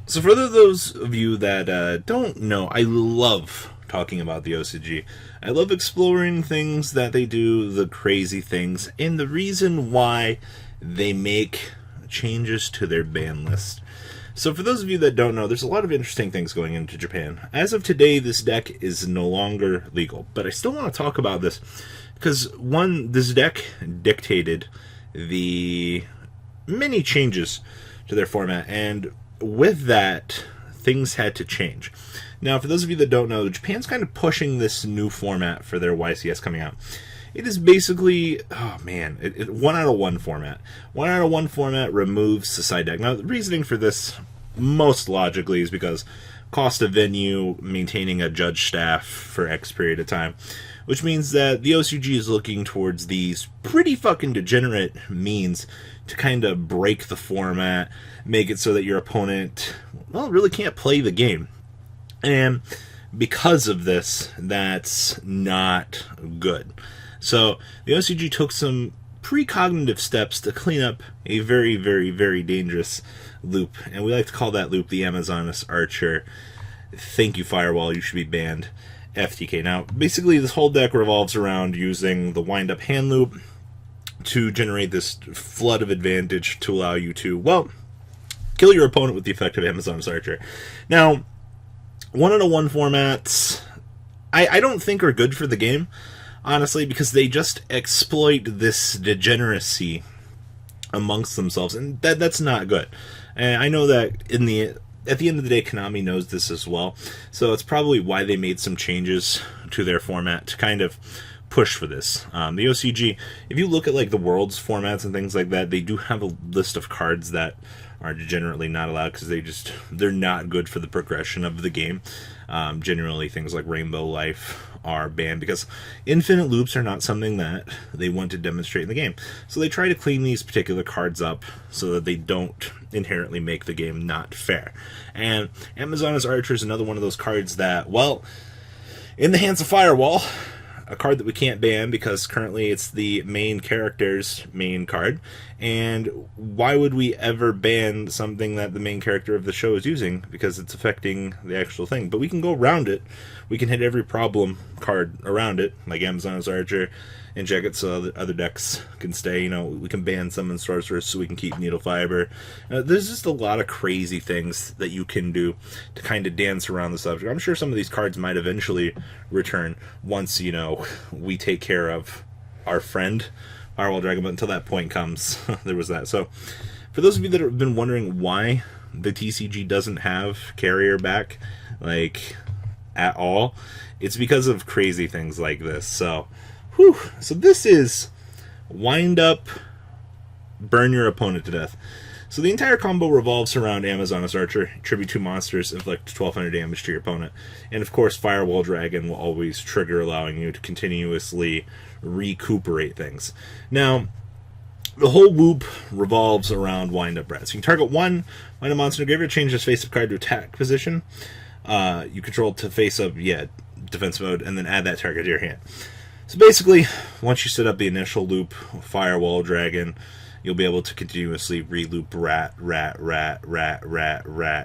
So for those of you that don't know, I love talking about the OCG. I love exploring things that they do, the crazy things, and the reason why they make changes to their ban list. So for those of you that don't know, there's a lot of interesting things going into Japan. As of today, this deck is no longer legal, but I still want to talk about this because, one, this deck dictated the many changes to their format, and with that, things had to change. Now, for those of you that don't know, Japan's kind of pushing this new format for their YCS coming out. It is basically, one out of one format. One out of one format removes the side deck. Now, the reasoning for this, most logically, is because cost of venue, maintaining a judge staff for X period of time, which means that the OCG is looking towards these pretty fucking degenerate means to kind of break the format, make it so that your opponent, well, really can't play the game. And because of this, that's not good. So the OCG took some precognitive steps to clean up a very, very, very dangerous loop. And we like to call that loop the Amazonas Archer. Thank you, Firewall, you should be banned. FTK. Now, basically, this whole deck revolves around using the wind-up hand loop to generate this flood of advantage to allow you to, well, kill your opponent with the effect of Amazonas Archer. Now, one-on-one formats, I don't think are good for the game, honestly, because they just exploit this degeneracy amongst themselves, and that's not good. And I know that at the end of the day, Konami knows this as well, so it's probably why they made some changes to their format to kind of push for this. The OCG, if you look at like the Worlds formats and things like that, they do have a list of cards that are degenerately not allowed because they're not good for the progression of the game. Generally, things like Rainbow Life are banned because infinite loops are not something that they want to demonstrate in the game. So they try to clean these particular cards up so that they don't inherently make the game not fair. And Amazonas Archer is another one of those cards that, well, in the hands of Firewall, a card that we can't ban because currently it's the main character's main card. And why would we ever ban something that the main character of the show is using? Because it's affecting the actual thing. But we can go around it. We can hit every problem card around it, like Amazonas Archer, and check it so other decks can stay. You know, we can ban Summon Sorceress so we can keep Needle Fiber. There's just a lot of crazy things that you can do to kind of dance around the subject. I'm sure some of these cards might eventually return once, you know, we take care of our friend Firewall Dragon, but until that point comes, there was that. So, for those of you that have been wondering why the TCG doesn't have Carrier back, like, at all, it's because of crazy things like this. So, so this is wind up, burn your opponent to death. So the entire combo revolves around Amazonas Archer, tribute 2 monsters, inflict 1200 damage to your opponent. And of course, Firewall Dragon will always trigger, allowing you to continuously recuperate things. Now, the whole loop revolves around wind up red. So you can target one, wind up monster in the graveyard, change this face up card to attack position. You control to face up, defense mode, and then add that target to your hand. So basically, once you set up the initial loop, Firewall Dragon, you'll be able to continuously re-loop rat.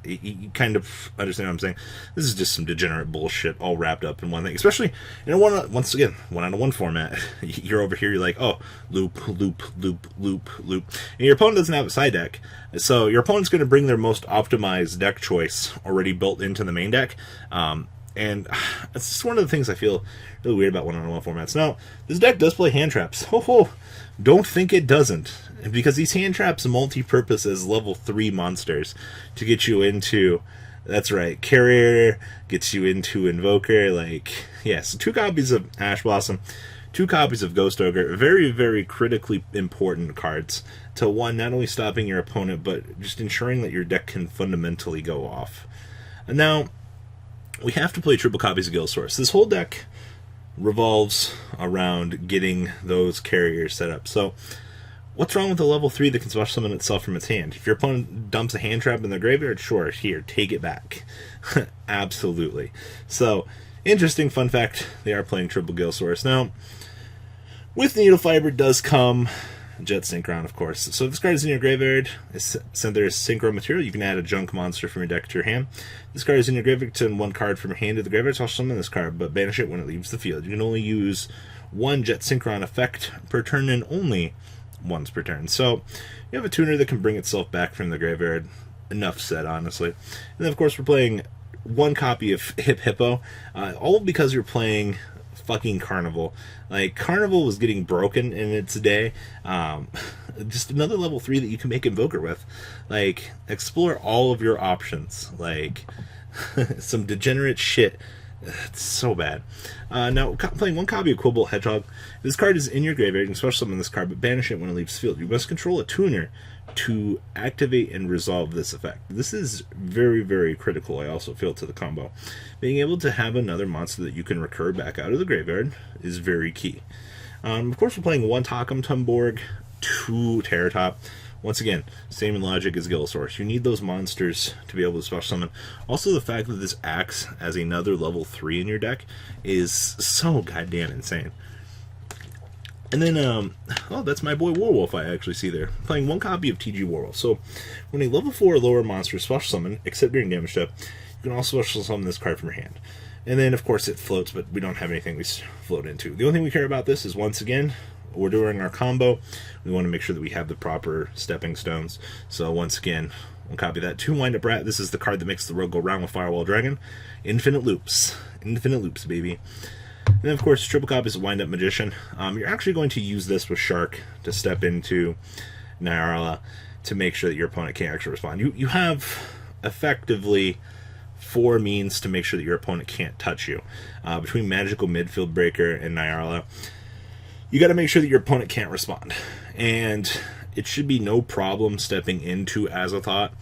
You kind of understand what I'm saying? This is just some degenerate bullshit all wrapped up in one thing. Especially in a once again, one-on-one format. You're over here, you're like, oh, loop. And your opponent doesn't have a side deck. So your opponent's going to bring their most optimized deck choice already built into the main deck. And it's just one of the things I feel really weird about one-on-one formats. Now, this deck does play hand traps. Don't think it doesn't. Because these hand traps multi-purpose as level 3 monsters to get you into, that's right, Carrier, gets you into Invoker, so 2 copies of Ash Blossom, 2 copies of Ghost Ogre, very, very critically important cards to, one, not only stopping your opponent, but just ensuring that your deck can fundamentally go off. And now, we have to play triple copies of Gil Source. This whole deck revolves around getting those carriers set up. So, what's wrong with a level 3 that can special summon itself from its hand? If your opponent dumps a hand trap in their graveyard, sure, here, take it back. Absolutely. So, interesting fun fact, they are playing triple Gil Source. Now, with Needle Fiber does come Jet Synchron, of course. So if this card is in your graveyard, since there's Synchro material, you can add a junk monster from your deck to your hand. This card is in your graveyard, send one card from your hand to the graveyard, so I'll summon this card, but banish it when it leaves the field. You can only use one Jet Synchron effect per turn and only once per turn. So you have a tuner that can bring itself back from the graveyard. Enough said, honestly. And then, of course, we're playing one copy of Hip Hippo, all because you're playing fucking Carnival. Like, Carnival was getting broken in its day. Just another level 3 that you can make Invoker with. Like, explore all of your options. Like, some degenerate shit. It's so bad. Now, playing one copy of Quibble Hedgehog. This card is in your graveyard. You can special summon this card, but banish it when it leaves the field. You must control a tuner to activate and resolve this effect. This is very, very critical, I also feel, to the combo. Being able to have another monster that you can recur back out of the graveyard is very key. Of course, we're playing one Takum Tumborg, two Terratop. Once again, same logic as Gillosaurus. You need those monsters to be able to special summon. Also, the fact that this acts as another level 3 in your deck is so goddamn insane. And then, oh, that's my boy Warwolf I actually see there. Playing one copy of TG Warwolf. So, when a level 4 or lower monster is special summoned, except during damage step, you can also special summon this card from your hand. And then, of course, it floats, but we don't have anything we float into. The only thing we care about this is, once again, we're doing our combo. We want to make sure that we have the proper stepping stones. So, once again, one copy of that. 2 Wind Up Rat. This is the card that makes the road go round with Firewall Dragon. Infinite loops. Infinite loops, baby. And then, of course, triple copies of Wind Up Magician. You're actually going to use this with Shark to step into Nyarla to make sure that your opponent can't actually respond. You have effectively 4 means to make sure that your opponent can't touch you. Between Magical Midfield Breaker and Nyarla, you got to make sure that your opponent can't respond. And it should be no problem stepping into Azathoth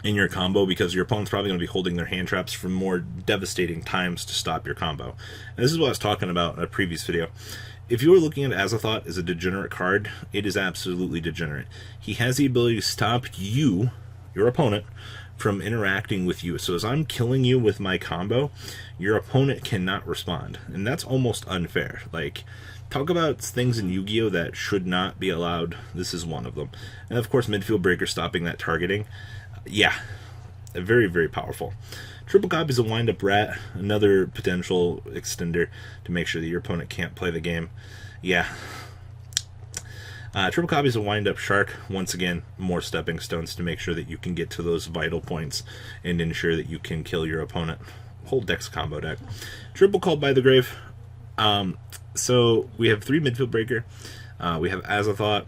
in your combo, because your opponent's probably going to be holding their hand traps for more devastating times to stop your combo. And this is what I was talking about in a previous video. If you are looking at Azathoth as a degenerate card, it is absolutely degenerate. He has the ability to stop you, your opponent, from interacting with you. So as I'm killing you with my combo, your opponent cannot respond. And that's almost unfair. Like, talk about things in Yu-Gi-Oh! That should not be allowed. This is one of them. And of course, Midfield Breaker stopping that targeting. Yeah, very, very powerful. Triple copies of Wind Up Rat, another potential extender to make sure that your opponent can't play the game. Yeah. Triple copies of Wind Up Shark, once again, more stepping stones to make sure that you can get to those vital points and ensure that you can kill your opponent. Whole deck's combo deck. Triple Called by the Grave. So we have 3 Midfield Breaker. We have Azathoth.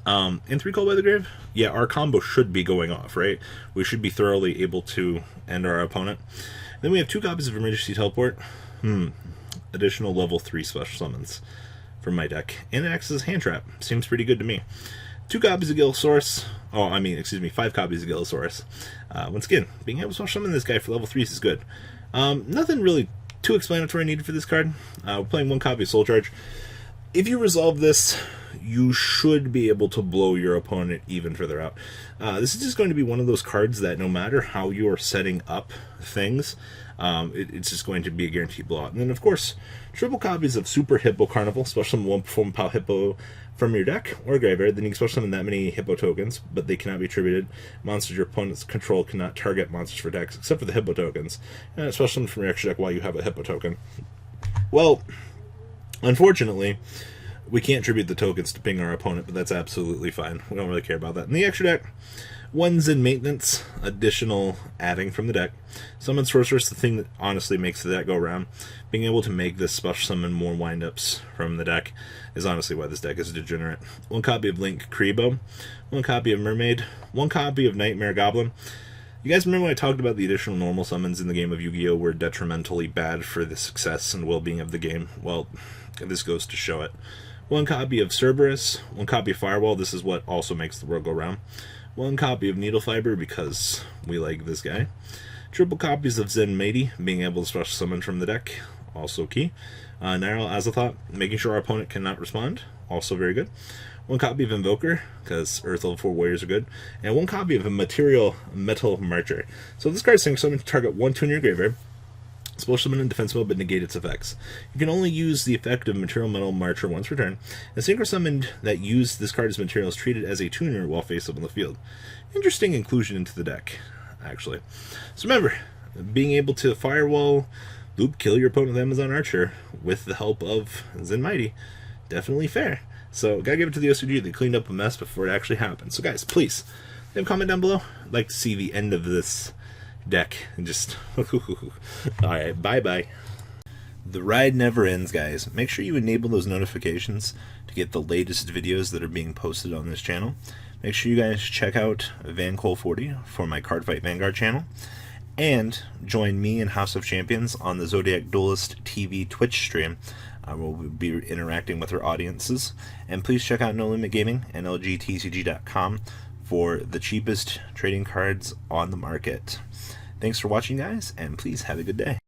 And 3 Called by the Grave? Yeah, our combo should be going off, right? We should be thoroughly able to end our opponent. Then we have 2 copies of Emergency Teleport. Additional level 3 special summons from my deck. And it acts as a hand trap. Seems pretty good to me. 2 copies of Gillosaurus. 5 copies of Gillosaurus. Once again, being able to special summon this guy for level 3s is good. Nothing really too explanatory needed for this card. We're playing 1 copy of Soul Charge. If you resolve this, you should be able to blow your opponent even further out. This is just going to be one of those cards that no matter how you are setting up things, it's just going to be a guaranteed blowout. And then, of course, triple copies of Super Hippo Carnival, special summon 1 Perform Pow Hippo from your deck or graveyard. Then you can special summon that many Hippo tokens, but they cannot be attributed. Monsters your opponent's control cannot target monsters for decks, except for the Hippo tokens. And special summon from your extra deck while you have a Hippo token. Well, unfortunately, we can't attribute the tokens to ping our opponent, but that's absolutely fine. We don't really care about that. In the extra deck, 1's in maintenance, additional adding from the deck. Summon Sorceress, the thing that honestly makes the deck go around. Being able to make this special summon more windups from the deck is honestly why this deck is degenerate. 1 copy of Link Kuriboh, 1 copy of Mermaid, 1 copy of Nightmare Goblin. You guys remember when I talked about the additional normal summons in the game of Yu-Gi-Oh! Were detrimentally bad for the success and well-being of the game? Well, this goes to show it. 1 copy of Cerberus, 1 copy of Firewall. This is what also makes the world go round. 1 copy of Needle Fiber, because we like this guy. Triple copies of Zen Maidi, being able to special summon from the deck, also key. Nyarla Azathoth, making sure our opponent cannot respond, also very good. 1 copy of Invoker, because Earth level 4 warriors are good. And 1 copy of a Material Metal Marcher. So this card is saying summon to target 1 2 in your graveyard. Special summon in defense mode but negate its effects. You can only use the effect of Material Metal Marcher once per turn. A synchro summoned that used this card as material is treated as a tuner while face up on the field. Interesting inclusion into the deck, actually. So remember, being able to firewall, loop, kill your opponent with Amazon Archer with the help of Zen Mighty, definitely fair. So gotta give it to the OCG. They cleaned up a mess before it actually happened. So guys, please leave a comment down below. I'd like to see the end of this deck and just alright, bye. The ride never ends, guys. Make sure you enable those notifications to get the latest videos that are being posted on this channel. Make sure you guys check out VanCole40 for my Cardfight Vanguard channel, and join me and House of Champions on the Zodiac Duelist TV Twitch stream. We'll be interacting with our audiences. And please check out No Limit Gaming and LGTCG.com for the cheapest trading cards on the market. Thanks for watching, guys, and please have a good day.